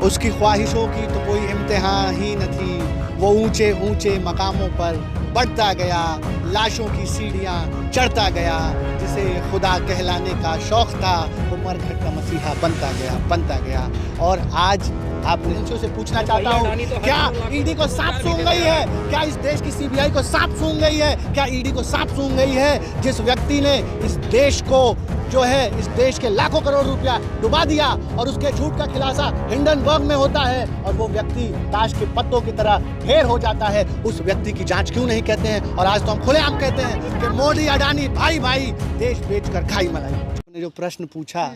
उसकी ख्वाहिशों की तो कोई इम्तिहान ही न थी। वो ऊंचे ऊंचे मकामों पर बढ़ता गया, लाशों की सीढ़ियाँ चढ़ता गया। जिसे खुदा कहलाने का शौक़ था वो मरघट का मसीहा बनता गया। और आज आपने से पूछना चाहता हूँ, क्या ईडी को सांप सूंघ गई है? क्या इस देश की सीबीआई को सांप सूंघ गई है? क्या ईडी को सांप सूंघ गई है? जिस व्यक्ति ने इस देश को जो है, इस देश के लाखों करोड़ रुपया डुबा दिया और उसके झूठ का खुलासा हिंडनबर्ग में होता है और वो व्यक्ति ताश के पत्तों की तरह ढेर हो जाता है, उस व्यक्ति की जांच क्यों नहीं कहते हैं? और आज तो हम खुलेआम कहते हैं कि मोदी अडानी भाई भाई देश बेचकर खाई मलाई। ने जो प्रश्न पूछा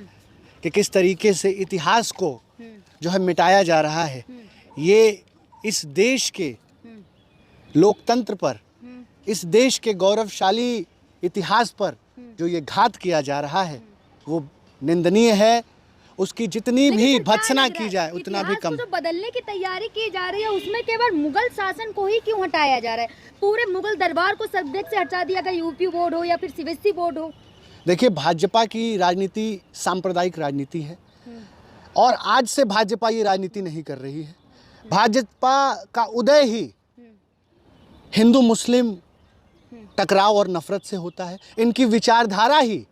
कि किस तरीके से इतिहास को जो है मिटाया जा रहा है, ये इस देश के लोकतंत्र पर, इस देश के गौरवशाली इतिहास पर जो ये घात किया जा रहा है वो निंदनीय है। उसकी जितनी भी भत्सना की जाए उतना भी कम। जो बदलने की तैयारी की जा रही है उसमें केवल मुगल शासन को ही क्यों हटाया जा रहा है? पूरे मुगल दरबार को सब्जेक्ट से हटा दिया गया, यूपी बोर्ड हो या फिर सीबीएसई बोर्ड हो। देखिए, भाजपा की राजनीति सांप्रदायिक राजनीति है और आज से भाजपा ये राजनीति नहीं कर रही है। भाजपा का उदय ही हिंदू मुस्लिम टकराव और नफरत से होता है। इनकी विचारधारा ही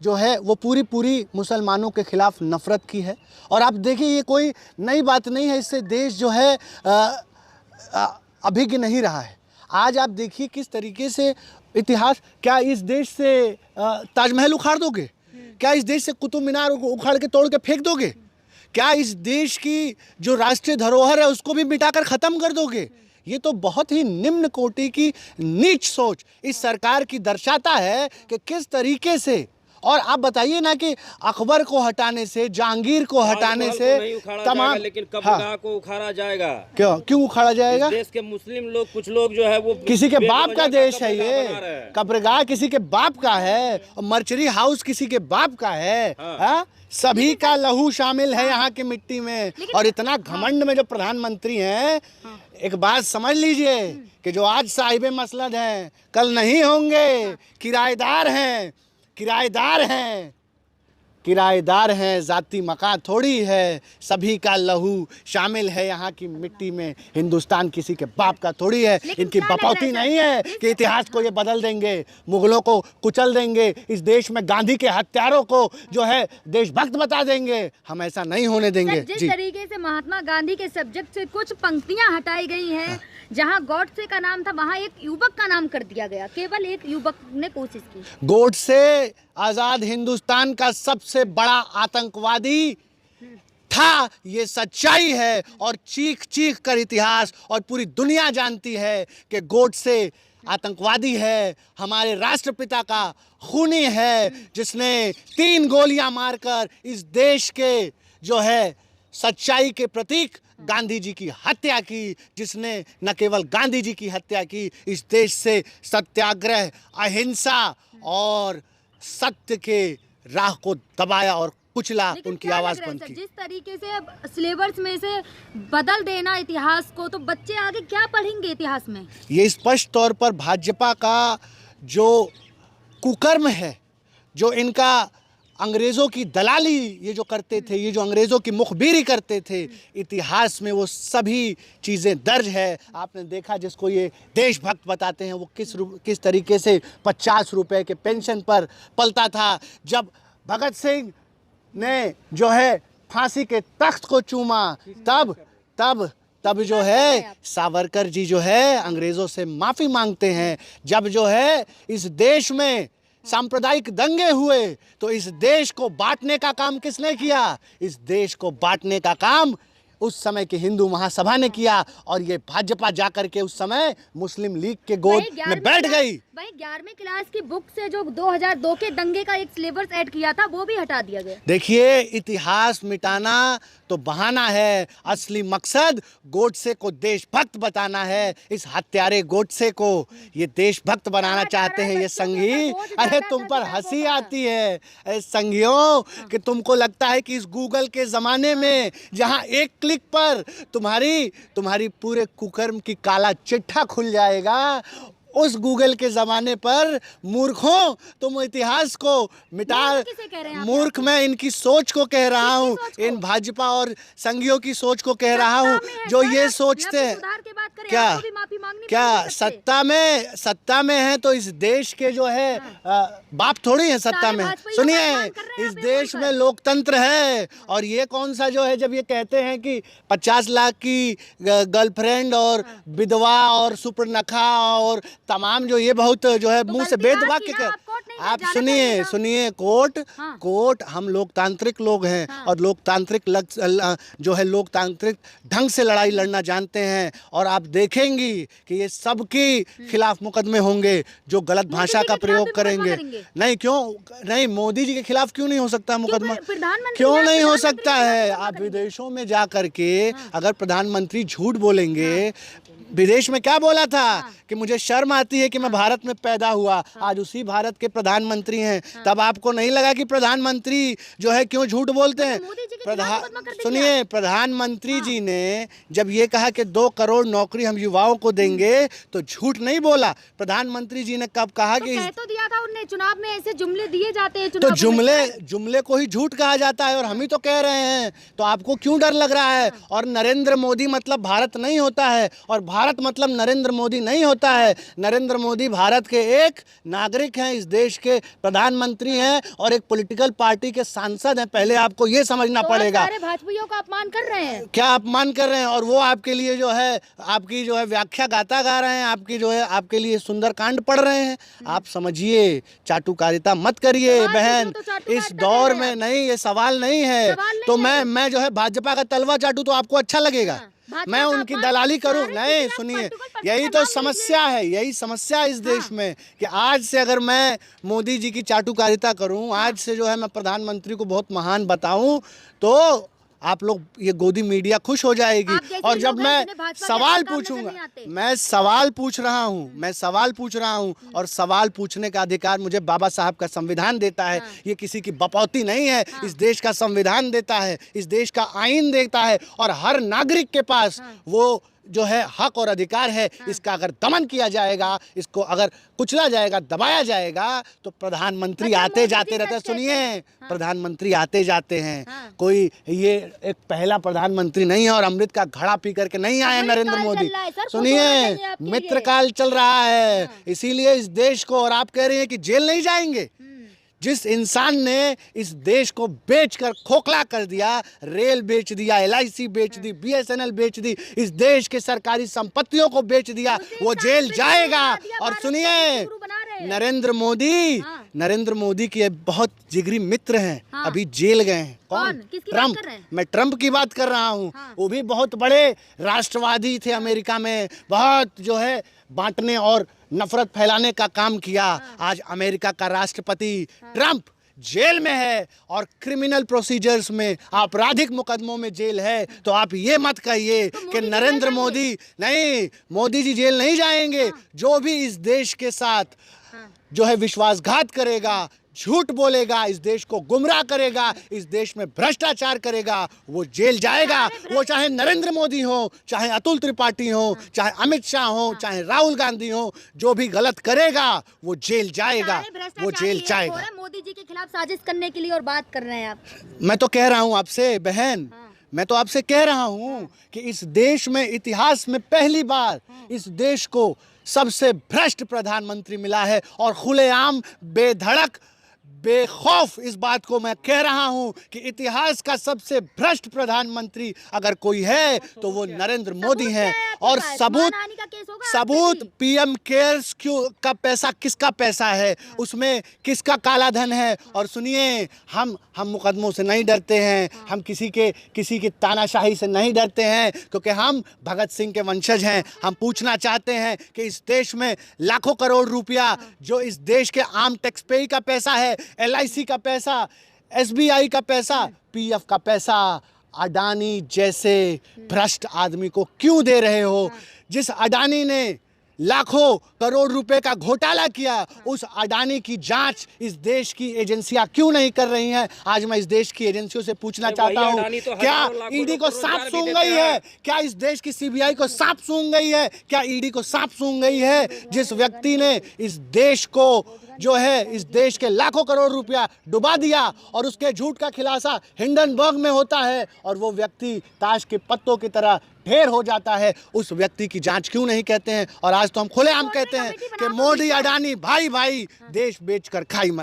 जो है वो पूरी मुसलमानों के खिलाफ नफरत की है। और आप देखिए, ये कोई नई बात नहीं है, इससे देश जो है अभिज्ञ नहीं रहा है। आज आप देखिए किस तरीके से इतिहास, क्या इस देश से ताजमहल उखाड़ दोगे? क्या इस देश से कुतुब मीनार उखाड़ के तोड़ के फेंक दोगे? क्या इस देश की जो राष्ट्रीय धरोहर है उसको भी मिटाकर ख़त्म कर दोगे? ये तो बहुत ही निम्न कोटि की नीच सोच इस सरकार की दर्शाता है कि किस तरीके से। और आप बताइए ना कि अकबर को हटाने से, जहांगीर को हटाने से तमाम, लेकिन कब्रगाह को उखाड़ा जाएगा। क्यों उखाड़ा जाएगा? देश के मुस्लिम लोग, कुछ लोग जो है वो किसी के बाप का देश है ये। कब्रगाह किसी के बाप का है और मर्चरी हाउस किसी के बाप का है। हाँ? सभी का लहू शामिल है यहाँ की मिट्टी में। और इतना घमंड में जो प्रधानमंत्री हैं, एक बात समझ लीजिए कि जो आज साहिबे मसलद हैं कल नहीं होंगे। किराएदार हैं, जाती मकान थोड़ी है। सभी का लहू शामिल है यहाँ की मिट्टी में। हिंदुस्तान किसी के बाप का थोड़ी है। इनकी बपौती नहीं है कि इतिहास को ये बदल देंगे, मुगलों को कुचल देंगे, इस देश में गांधी के हत्यारों को जो है देशभक्त बता देंगे। हम ऐसा नहीं होने देंगे। जिस तरीके से महात्मा गांधी के सब्जेक्ट से कुछ पंक्तियां हटाई गई हैं, जहां गॉडसे का नाम था वहां एक युवक का नाम कर दिया गया। केवल एक युवक ने कोशिश की। गॉडसे आजाद हिंदुस्तान का सबसे बड़ा आतंकवादी था, ये सच्चाई है। और चीख कर इतिहास और पूरी दुनिया जानती है कि गॉडसे आतंकवादी है, हमारे राष्ट्रपिता का खूनी है, जिसने 3 गोलियां मारकर इस देश के जो है सच्चाई के प्रतीक गांधी जी की हत्या की, जिसने न केवल गांधी जी की हत्या की, इस देश से सत्याग्रह, अहिंसा और सत्य के राह को दबाया और कुचला, उनकी आवाज बंद की। जिस तरीके से सिलेबस में से बदल देना इतिहास को, तो बच्चे आगे क्या पढ़ेंगे इतिहास में? ये स्पष्ट तौर पर भाजपा का जो कुकर्म है, जो इनका अंग्रेज़ों की दलाली ये जो करते थे, ये जो अंग्रेज़ों की मुखबिरी करते थे, इतिहास में वो सभी चीज़ें दर्ज है। आपने देखा जिसको ये देशभक्त बताते हैं वो किस तरीके से 50 रुपए के पेंशन पर पलता था। जब भगत सिंह ने जो है फांसी के तख्त को चूमा, तब जो है सावरकर जी जो है अंग्रेज़ों से माफ़ी मांगते हैं। जब जो है इस देश में सांप्रदायिक दंगे हुए तो इस देश को बांटने का काम किसने किया? इस देश को बांटने का काम उस समय के हिंदू महासभा ने किया। और ये भाजपा जाकर के उस समय मुस्लिम लीग के गोद में बैठ गई। वही 11वीं क्लास की बुक से जो 2002 के दंगे का एक सिलेबस ऐड किया था वो भी हटा दिया गया। देखिए, इतिहास मिटाना तो बहाना है, असली मकसद गोडसे को देशभक्त बताना है। इस हत्यारे गोडसे को ये देशभक्त बनाना चाहते हैं ये संघी। अरे तुम पर हंसी आती है संघियों कि तुमको लगता है कि इस गूगल के ज़माने में जहां एक क्लिक पर तुम्हारी पूरे कुकर्म की काला चिट्ठा खुल जाएगा, उस गूगल के ज़माने पर मूर्खों तुम इतिहास को मिटा। मूर्ख किसे कह रहे हैं आप मूर्ख मैं इनकी सोच को कह रहा हूँ, इन भाजपा और संघियों की सोच को कह रहा हूँ जो ये सोचते हैं। क्या क्या सत्ता में है तो इस देश के जो है बाप थोड़ी है सत्ता में। सुनिए, इस देश में लोकतंत्र है और ये कौन सा जो है जब ये कहते हैं कि 50 लाख की गर्लफ्रेंड और विधवा और सुपर्णखा और तमाम जो ये बहुत जो है मुंह से वेदवाक्य कर। आप सुनिए कोर्ट हम लोकतांत्रिक लोग हैं और लोकतांत्रिक जो है लोकतांत्रिक ढंग से लड़ाई लड़ना जानते हैं और आप देखेंगी कि ये सबके खिलाफ मुकदमे होंगे जो गलत भाषा का प्रयोग करेंगे। नहीं, क्यों नहीं, मोदी जी के खिलाफ क्यों नहीं हो सकता मुकदमा? क्यों नहीं हो सकता है? आप विदेशों में जा करके अगर प्रधानमंत्री झूठ बोलेंगे, विदेश में क्या बोला था कि मुझे शर्म आती है कि मैं भारत में पैदा हुआ, आज उसी भारत के प्रधानमंत्री हैं। तब आपको नहीं लगा कि प्रधानमंत्री जो है क्यों झूठ बोलते हैं? सुनिए, प्रधानमंत्री जी ने जब ये कहा कि 2 करोड़ नौकरी हम युवाओं को देंगे तो झूठ नहीं बोला। प्रधानमंत्री जी ने कब कहा कि तो दिया था उन्होंने, चुनाव में ऐसे जुमले दिए जाते हैं, तो जुमले को ही झूठ कहा जाता है और हम ही तो कह रहे हैं, तो आपको क्यों डर लग रहा है? और नरेंद्र मोदी मतलब भारत नहीं होता है और भारत मतलब नरेंद्र मोदी नहीं होता है। नरेंद्र मोदी भारत के एक नागरिक हैं, इस देश के प्रधानमंत्री हैं और एक पॉलिटिकल पार्टी के सांसद हैं। पहले आपको ये समझना पड़ेगा। सारे भाजपाइयों का अपमान कर रहे हैं। क्या अपमान कर रहे हैं? और वो आपके लिए जो है आपकी जो है व्याख्या गाता गा रहे हैं, आपकी जो है आपके लिए सुंदरकांड पढ़ रहे हैं। आप समझिए, चाटुकारिता मत करिए बहन, इस दौर में नहीं, ये सवाल नहीं है। तो मैं जो है भाजपा का तलवा चाटू तो आपको अच्छा लगेगा? मैं उनकी दलाली करूं? नहीं, सुनिए, यही तो समस्या है, यही समस्या इस देश में कि आज से अगर मैं मोदी जी की चाटुकारिता करूं, आज से जो है मैं प्रधानमंत्री को बहुत महान बताऊं तो आप लोग ये गोदी मीडिया खुश हो जाएगी। और जब मैं सवाल पूछूंगा, मैं सवाल पूछ रहा हूं और सवाल पूछने का अधिकार मुझे बाबा साहब का संविधान देता है। ये किसी की बपौती नहीं है, इस देश का संविधान देता है, इस देश का आईन देता है और हर नागरिक के पास वो जो है हक और अधिकार है। इसका अगर दमन किया जाएगा, इसको अगर कुचला जाएगा, दबाया जाएगा तो प्रधानमंत्री आते जाते रहते हैं। सुनिए, प्रधानमंत्री आते जाते हैं, कोई ये एक पहला प्रधानमंत्री नहीं है और अमृत का घड़ा पी करके नहीं आए नरेंद्र मोदी। सुनिए, मित्रकाल चल रहा है, इसीलिए इस देश को, और आप कह रहे हैं कि जेल नहीं जाएंगे। जिस इंसान ने इस देश को बेचकर खोखला कर दिया, रेल बेच दिया, LIC बेच दी, BSNL बेच दी, इस देश के सरकारी संपत्तियों को बेच दिया, वो जेल जाएगा। और सुनिए, नरेंद्र मोदी के बहुत जिगरी मित्र हैं, अभी जेल गए हैं। कौन? ट्रम्प। मैं ट्रम्प की बात कर रहा हूँ। वो भी बहुत बड़े राष्ट्रवादी थे, अमेरिका में बहुत जो है बांटने और नफरत फैलाने का काम किया। आज अमेरिका का राष्ट्रपति ट्रम्प जेल में है और क्रिमिनल प्रोसीजर्स में, आपराधिक मुकदमों में जेल है। तो आप ये मत कहिए कि नरेंद्र मोदी नहीं, मोदी जी जेल नहीं जाएंगे। जो भी इस देश के साथ जो है विश्वासघात करेगा, झूठ बोलेगा, इस देश को गुमराह करेगा, इस देश में भ्रष्टाचार करेगा, वो जेल जाएगा। वो चाहे नरेंद्र मोदी हो, चाहे अतुल त्रिपाठी हो, चाहे अमित शाह हो, चाहे राहुल गांधी हो, जो भी गलत करेगा वो जेल जाएगा, वो जेल जाएगा। मोदी जी के खिलाफ साजिश करने के लिए और बात कर रहे हैं आप। मैं तो कह रहा हूँ आपसे बहन, मैं तो आपसे कह रहा हूँ कि इस देश में इतिहास में पहली बार इस देश को सबसे भ्रष्ट प्रधानमंत्री मिला है और खुलेआम बेधड़क बेखौफ इस बात को मैं कह रहा हूं कि इतिहास का सबसे भ्रष्ट प्रधानमंत्री अगर कोई है तो वो नरेंद्र मोदी हैं। और सबूत PM केयर्स का पैसा किसका पैसा है, उसमें किसका काला धन है। और सुनिए, हम मुकदमों से नहीं डरते हैं, हम किसी की तानाशाही से नहीं डरते हैं, क्योंकि हम भगत सिंह के वंशज हैं। हम पूछना चाहते हैं कि इस देश में लाखों करोड़ रुपया जो इस देश के आम टैक्स पेयर का पैसा है, LIC का पैसा, SBI का पैसा, PF का पैसा, अडानी जैसे भ्रष्ट आदमी को क्यों दे रहे हो? जिस अडानी ने लाखों करोड़ रुपए का घोटाला किया, उस अडानी की जांच इस देश की एजेंसियां क्यों नहीं कर रही हैं? आज मैं इस देश की एजेंसियों से पूछना अरे चाहता वही हूं, अडानी तो क्या हजारों लाखों ईडी को लोग को सांप रोजगार भी सूंघ देते गई हैं। है? क्या इस देश की सीबीआई को सांप सूंघ गई है? क्या ईडी को सांप सूंघ गई है? जिस व्यक्ति ने इस देश को जो है, इस देश के लाखों करोड़ रुपया डुबा दिया और उसके झूठ का खुलासा हिंडनबर्ग में होता है और वो व्यक्ति ताश के पत्तों की तरह ढेर हो जाता है, उस व्यक्ति की जांच क्यों नहीं कहते हैं? और आज तो हम खुलेआम कहते हैं कि मोदी अडानी भाई भाई देश बेचकर खाई मत।